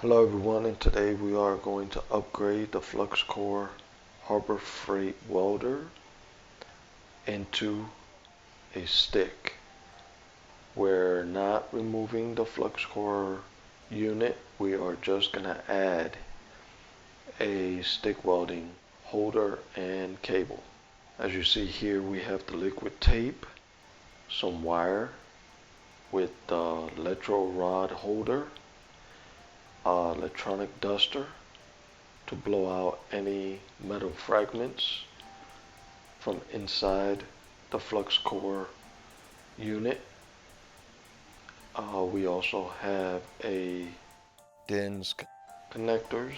Hello everyone, and today we are going to upgrade the flux core Harbor Freight welder into a stick. We're not removing the flux core unit, we are just going to add a stick welding holder and cable. As you see here, we have the liquid tape, some wire with the electrode rod holder, electronic duster to blow out any metal fragments from inside the flux core unit. We also have a DINS connectors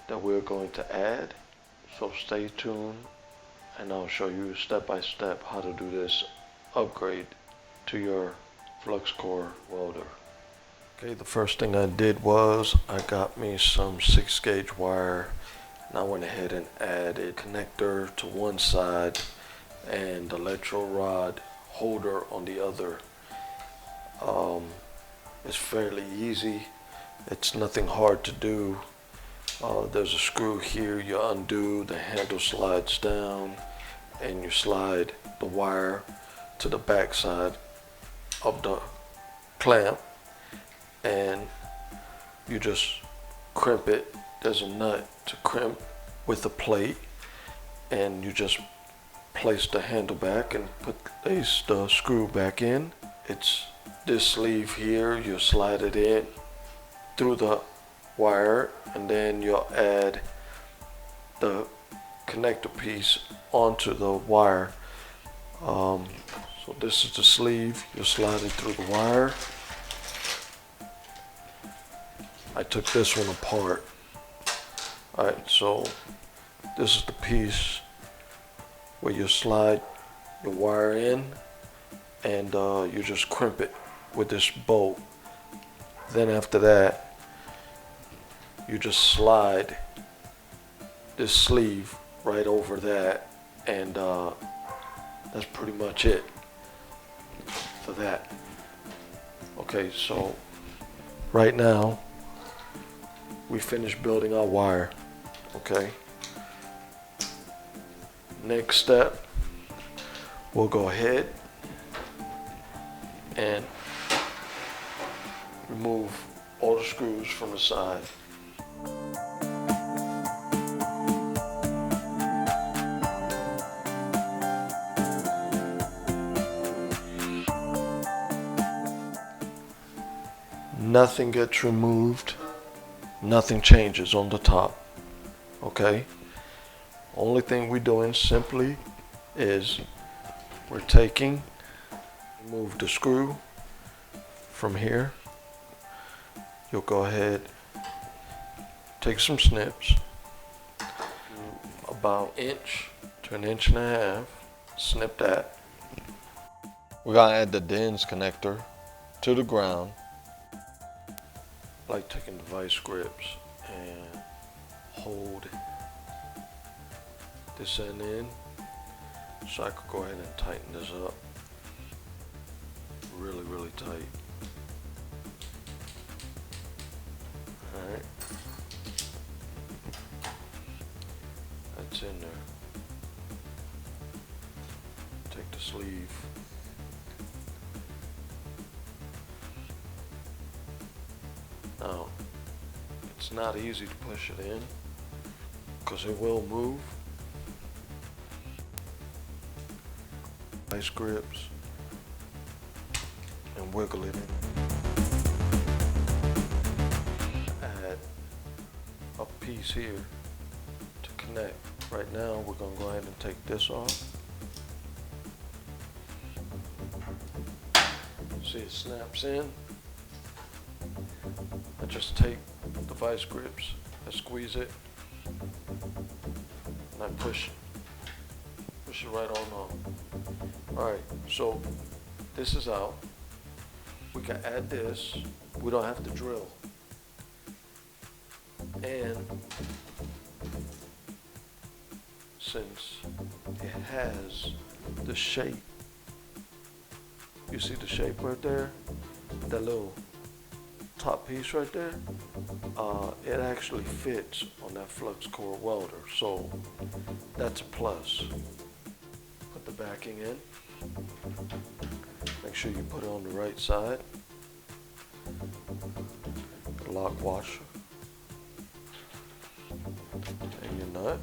that we're going to add, so stay tuned and I'll show you step by step how to do this upgrade to your flux core welder. Okay, the first thing I did was I got me some 6-gauge wire, and I went ahead and added connector to one side and electrode rod holder on the other. It's fairly easy. It's nothing hard to do. There's a screw here. You undo, the handle slides down, and you slide the wire to the back side of the clamp, and you just crimp it. There's a nut to crimp with a plate, and you just place the handle back and place the screw back in. It's this sleeve here. You slide it in through the wire, and then you'll add the connector piece onto the wire. So this is the sleeve. You slide it through the wire. I took this one apart. Alright, so this is the piece where you slide the wire in, and you just crimp it with this bolt. Then after that, you just slide this sleeve right over that, and that's pretty much it for that. Okay, so right now we finished building our wire. Okay, next step, we'll go ahead and remove all the screws from the side. Nothing gets removed, nothing changes on the top. Okay, only thing we're doing simply is we're taking, remove the screw from here. You'll go ahead, take some snips, about an inch to an inch and a half, snip that. We're gonna add the DINS connector to the ground. I like taking the vice grips and hold this end in, so I could go ahead and tighten this up really tight. Alright, that's in there. Take the sleeve, now it's not easy to push it in because it will move. Vice grips and wiggle it in. Add a piece here to connect. Right now we're going to go ahead and take this off. See, it snaps in. I just take the vice grips, I squeeze it, and I push it right on. Alright, so this is out. We can add this. We don't have to drill. And since it has the shape, you see the shape right there? That little top piece right there, it actually fits on that flux core welder, so that's a plus. Put the backing in. Make sure you put it on the right side. The lock washer and your nut.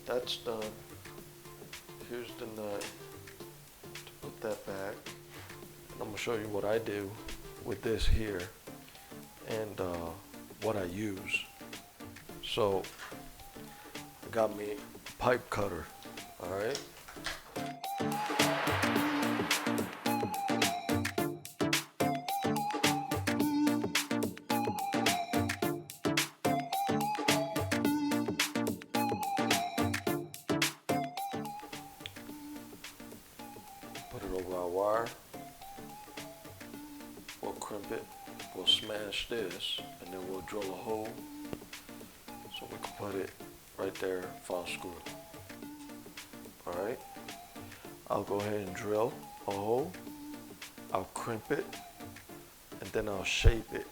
That's done. Here's the nut to put that back. And I'm gonna show you what I do with this here and what I use. So I got me a pipe cutter, all right? Put it over our wire. We'll crimp it. We'll smash this, and then we'll drill a hole so we can put it right there for our screw. All right. I'll go ahead and drill a hole. I'll crimp it, and then I'll shape it.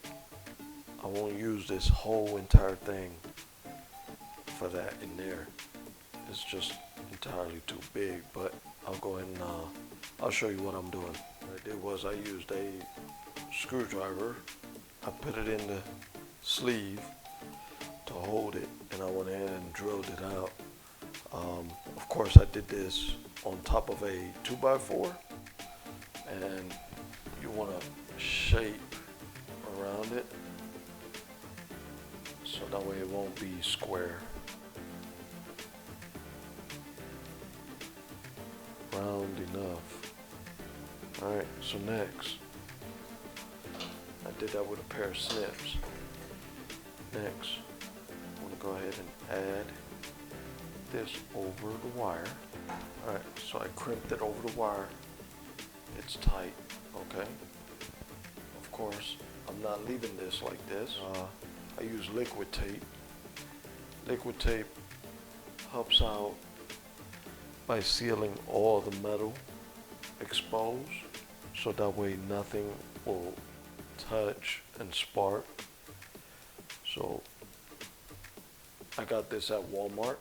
I won't use this whole entire thing for that in there. It's just entirely too big, but I'll go ahead and I'll show you what I'm doing. What I did was I used a screwdriver. I put it in the sleeve to hold it, and I went ahead and drilled it out. Of course, I did this on top of a 2x4, and you want to shape around it so that way it won't be square. Round enough. Alright, so next, I did that with a pair of snips. Next, I'm going to go ahead and add this over the wire. Alright, so I crimped it over the wire. It's tight, okay? Of course, I'm not leaving this like this. I use liquid tape. Liquid tape helps out by sealing all the metal exposed, so that way nothing will touch and spark. So I got this at Walmart.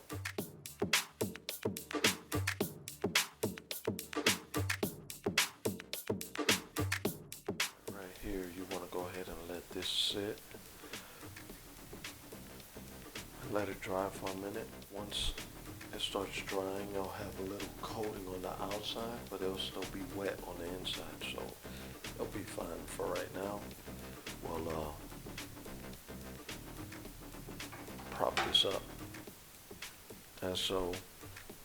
Right here, you want to go ahead and let this sit. Let it dry for a minute. Once it starts drying, you'll have a little coating on the outside, but it'll still be wet on the inside, so it'll be fine for right now. We'll prop this up, and so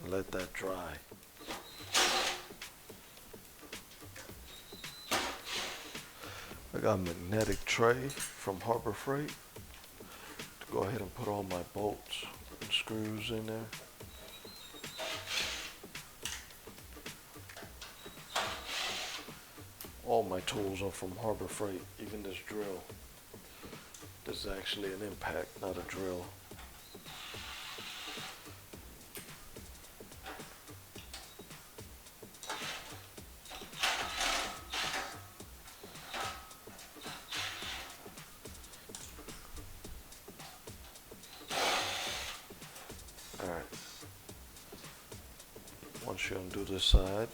let that dry. I got a magnetic tray from Harbor Freight to go ahead and put all my bolts and screws in there. All my tools are from Harbor Freight, even this drill. This is actually an impact, not a drill. Alright. Once you undo this side,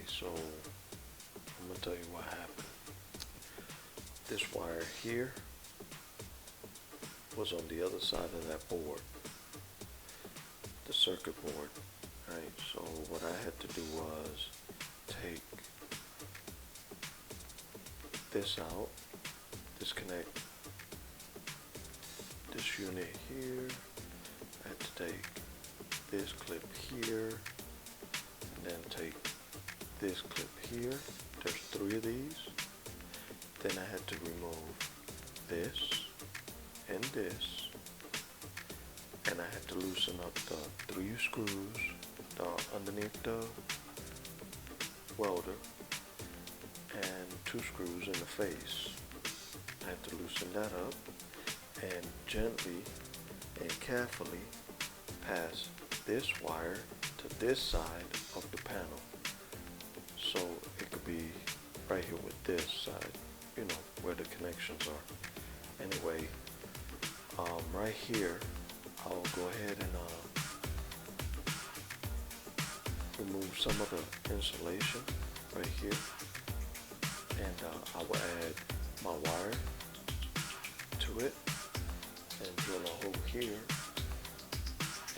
so I'm going to tell you what happened. This wire here was on the other side of that board, the circuit board, right? So what I had to do was take this out, disconnect this unit here. I had to take this clip here, and then take this clip here. There's 3 of these. Then I had to remove this and this, and I had to loosen up the 3 screws underneath the welder and 2 screws in the face. I have to loosen that up and gently and carefully pass this wire to this side of the panel. So it could be right here with this side, you know, where the connections are. Anyway, right here, I'll go ahead and remove some of the insulation right here, and I will add my wire to it and drill a hole here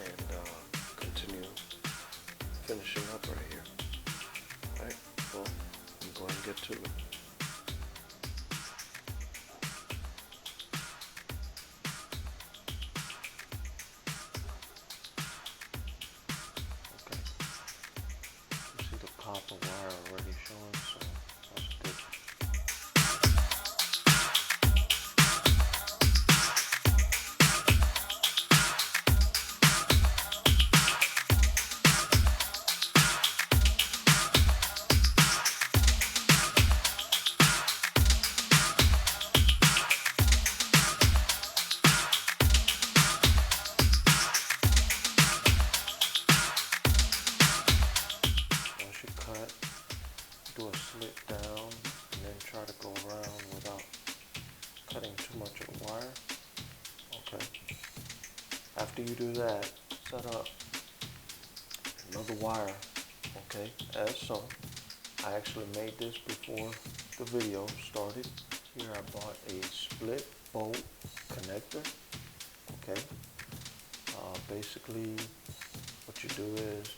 and continue finishing up right here. Alright, well, I'm going to get to it. Okay, you see the copper wire already showing, so that's good. Do a slit down and then try to go around without cutting too much of the wire. Okay. After you do that, set up another wire, okay, as so. I actually made this before the video started. Here I bought a split bolt connector, okay. Basically what you do is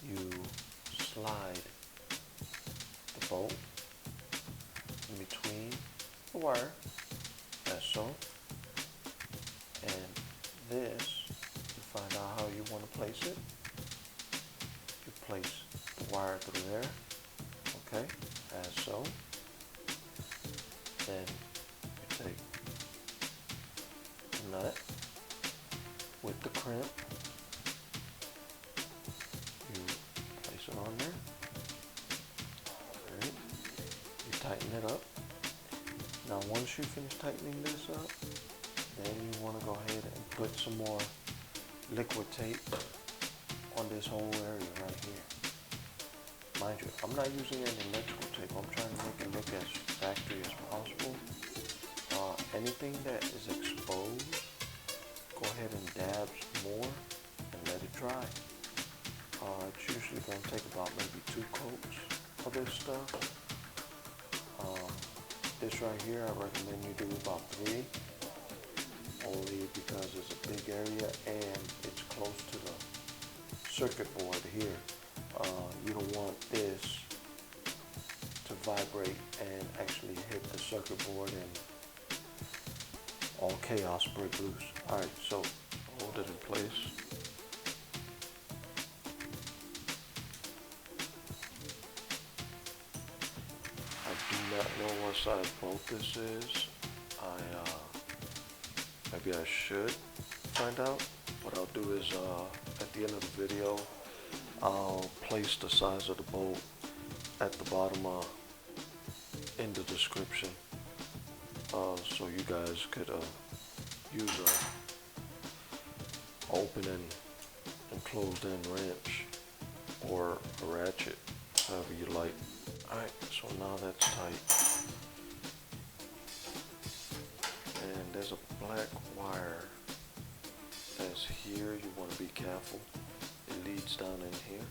you slide the bolt in between the wire, as so, and this, you find out how you want to place it. You place the wire through there, okay, as so. Then you take the nut with the crimp, you place it on there. Tighten it up. Now once you finish tightening this up, then you want to go ahead and put some more liquid tape on this whole area right here. Mind you, I'm not using any electrical tape. I'm trying to make it look as factory as possible. Anything that is exposed, go ahead and dab more and let it dry. It's usually going to take about maybe 2 coats of this stuff. This right here, I recommend you do about 3, only because it's a big area and it's close to the circuit board here. You don't want this to vibrate and actually hit the circuit board and all chaos break loose. Alright, so hold it in place. I do not know what size bolt this is. Maybe I should find out. What I'll do is at the end of the video, I'll place the size of the bolt at the bottom in the description, so you guys could use a open and closed end wrench or a ratchet, however you like. Alright, so now that's tight. And there's a black wire that's here. You want to be careful. It leads down in here.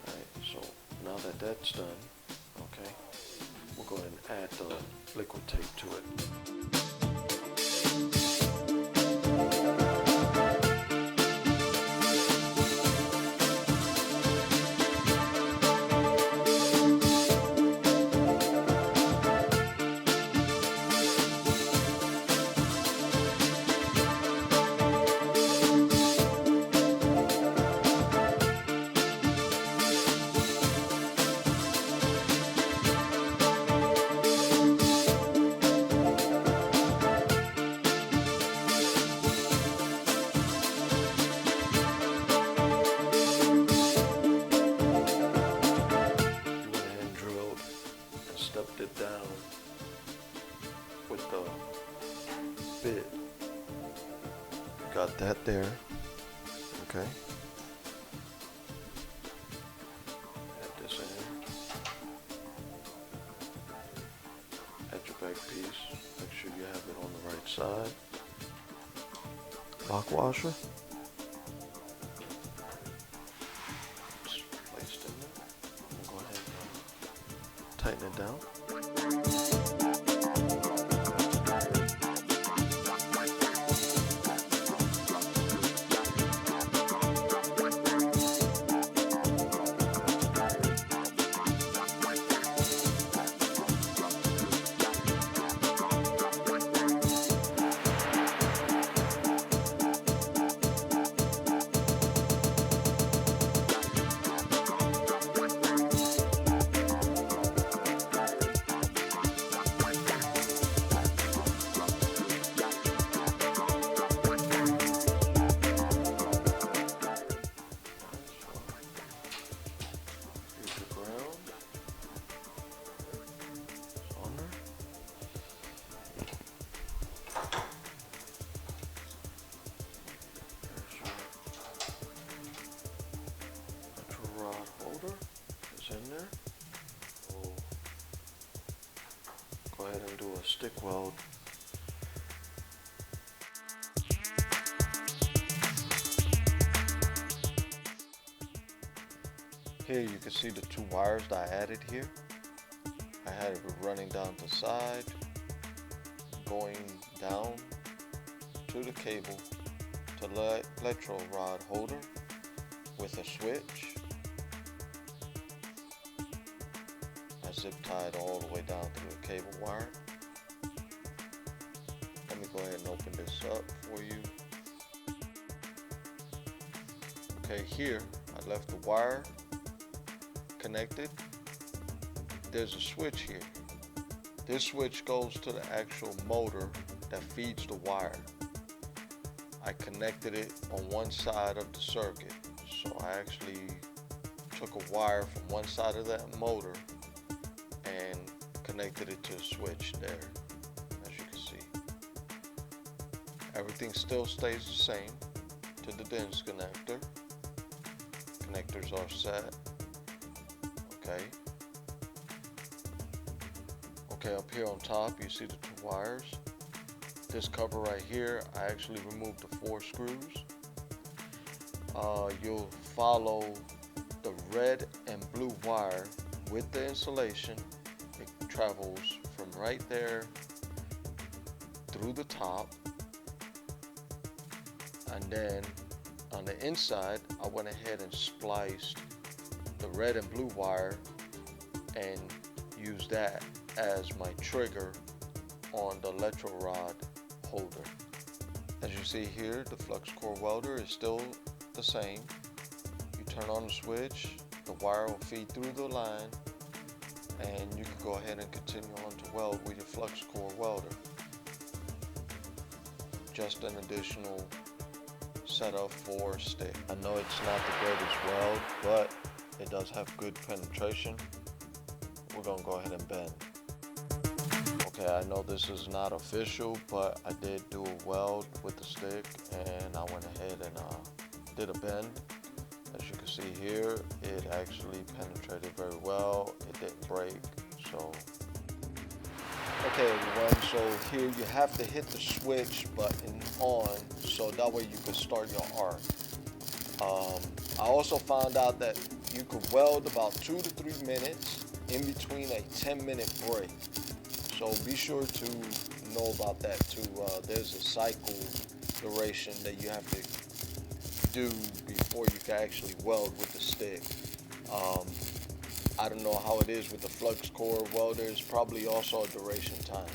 Alright, so now that that's done, okay, we'll go ahead and add the liquid tape to it. stepped it down with the bit. Got that there. Okay. Add this in. Add your back piece. Make sure you have it on the right side. Lock washer. It's placed in there. Go ahead and tighten it down. Is in there. We'll go ahead and do a stick weld. Here you can see the two wires that I added here. I had it running down the side, going down to the cable to the electrode rod holder with a switch. I zip tied all the way down through the cable wire. Let me go ahead and open this up for you. Okay, here I left the wire connected. There's a switch here. This switch goes to the actual motor that feeds the wire. I connected it on one side of the circuit. So I actually took a wire from one side of that motor and connected it to a switch there, as you can see. Everything still stays the same to the DINS connector. Connectors are set. Okay. Okay, up here on top you see the two wires. This cover right here, I actually removed the 4 screws. You'll follow the red and blue wire with the insulation. It travels from right there through the top, and then on the inside I went ahead and spliced the red and blue wire and used that as my trigger on the electrode rod holder. As you see here, the flux core welder is still the same. You turn on the switch, the wire will feed through the line, and you can go ahead and continue on to weld with your flux core welder. Just an additional setup for stick. I know it's not the greatest weld, but it does have good penetration. We're gonna go ahead and bend. Okay, I know this is not official, but I did do a weld with the stick, and I went ahead and did a bend. As you can see here, it actually penetrated very well. It didn't break, so. Okay everyone, so here you have to hit the switch button on, so that way you can start your arc. I also found out that you could weld about 2 to 3 minutes in between a 10-minute break. So be sure to know about that too. There's a cycle duration that you have to do before you can actually weld with the stick. I don't know how it is with the flux core welders, probably also a duration time.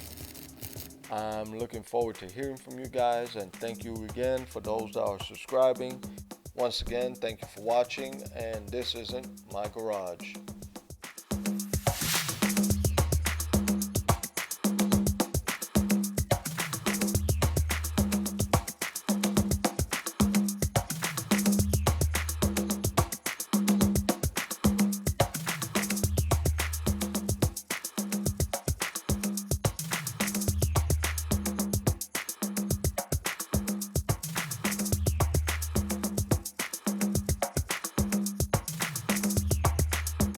I'm looking forward to hearing from you guys, and thank you again for those that are subscribing. Once again, thank you for watching, and this isn't my garage.